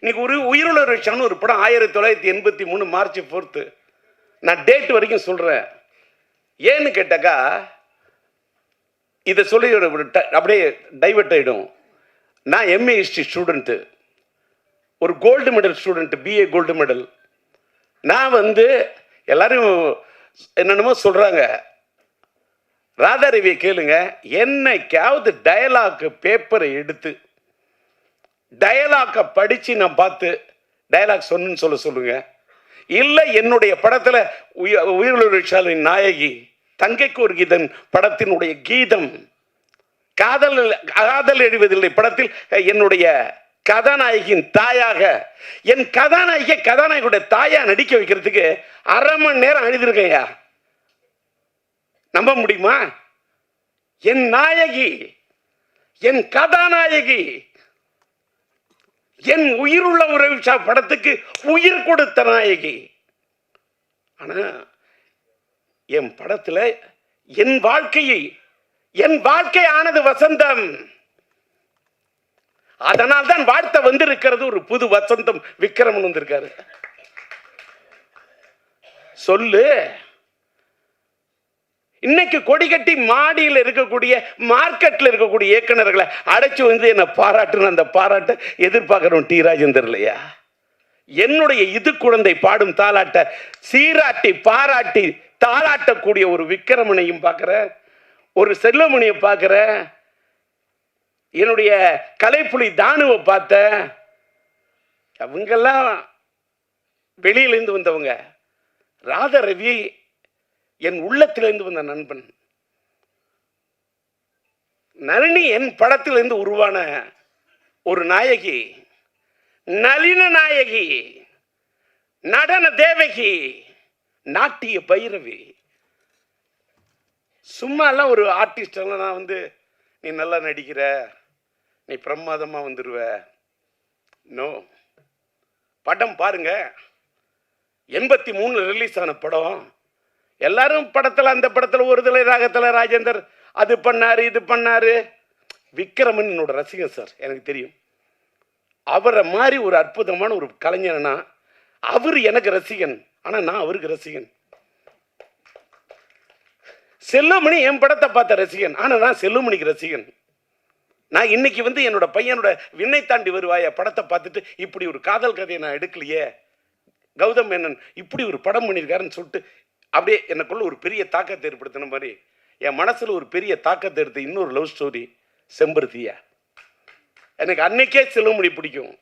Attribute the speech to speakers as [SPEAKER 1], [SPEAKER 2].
[SPEAKER 1] இன்னைக்கு ஒரு உயிருள்ள விஷயம்னு ஒரு படம் 1983 மார்ச் 4. நான் டேட் வரைக்கும் சொல்றேன். ஏன்னு கேட்டாக்கா இதை சொல்லி அப்படியே டைவர்ட் ஆயிடும். நான் எம்ஏ ஹிஸ்ட்ரி ஸ்டூடெண்ட், ஒரு gold medal student, BA gold medal. நான் வந்து எல்லாரும் என்னென்னமோ சொல்றாங்க. ராதாரவியை கேளுங்க, என்னைக்காவது டயலாக் பேப்பரை எடுத்து டயலாக்கை படிச்சு நான் பார்த்து டயலாக் சொன்னு சொல்லுங்க. இல்லை என்னுடைய படத்தில் உயிருள்ள நாயகி தங்கைக்கு ஒரு கீதம் படத்தினுடைய கீதம், காதல் காதல் எழுவதில்லை படத்தில் என்னுடைய கதாநாயகியின் தாயாக, என் கதாநாயகியுடைய தாயா நடிக்க வைக்கிறதுக்கு 1/2 மணி நேரம் எழுதிருக்கையா, நம்ப முடியுமா? என் நாயகி, என் கதாநாயகி, என் உயிருள்ள உறவு படத்துக்கு உயிர் கொடுத்த நாயகி. ஆனா என் படத்துல என் வாழ்க்கை ஆனது வசந்தம். அதனால் தான் வாழ்த்த வந்திருக்கிறது ஒரு புது வசந்தம். விக்ரமன் வந்திருக்காரு. சொல்லு. இன்னைக்கு கொடி கட்டி மாடியில் இருக்கக்கூடிய மார்க்கெட்ல இருக்கக்கூடிய இயக்குநர்களை அடைச்சு வந்து என்ன பாராட்டுன்னு அந்த பாராட்ட எதிர்பார்க்கிறோம் டி ராஜேந்தர் இல்லையா? என்னுடைய இது குழந்தை பாடும் தாலாட்ட சீராட்டி பாராட்டி தாளாட்டக்கூடிய ஒரு விக்ரமனையும் பார்க்கிற, ஒரு செல்வமணியை பார்க்கிற, என்னுடைய கலைப்புலி தானுவை பார்த்த. அவங்கெல்லாம் வெளியிலிருந்து வந்தவங்க. ராதாரவி என் உள்ளத்திலிருந்து வந்த நண்பன். நளினி என் படத்திலிருந்து உருவான ஒரு நாயகி, நளின நாயகி, நடன தேவகி, நாட்டிய பைரவி. சும்மா எல்லாம் ஒரு ஆர்டிஸ்ட் எல்லாம் நான் வந்து நீ நல்லா நடிக்கிற, நீ பிரமாதமா வந்துருவ. நோ. படம் பாருங்க. 83 ரிலீஸ் ஆன படம். எல்லாரும் படத்துல அந்த படத்துல ஒரு தலை ராகத்துல ராஜேந்தர் அது பண்ணாரு இது பண்ணாரு. விக்ரமன் என்னோட ரசிகன் சார், எனக்கு தெரியும். அவரை மாதிரி ஒரு அற்புதமான ஒரு கலைஞனா அவர் எனக்கு ரசிகன், ஆனா நான் அவருக்கு ரசிகன். செல்லுமணி என் படத்தை பார்த்த ரசிகன், ஆனா நான் செல்லுமணிக்கு ரசிகன். நான் இன்னைக்கு வந்து என்னோட பையனோட விண்ணை தாண்டி வருவாய படத்தை பார்த்துட்டு இப்படி ஒரு காதல் கதையை நான் எடுக்கலையே, கௌதம் மேனன் இப்படி ஒரு படம் பண்ணியிருக்காருன்னு சொல்லிட்டு அப்படியே எனக்குள்ள ஒரு பெரிய தாக்கத்தை ஏற்படுத்தின மாதிரி என் மனசுல ஒரு பெரிய தாக்கத்தை எடுத்த இன்னொரு லவ் ஸ்டோரி செம்பருத்தியா. எனக்கு அன்னைக்கே செல்லுமணி பிடிக்கும்.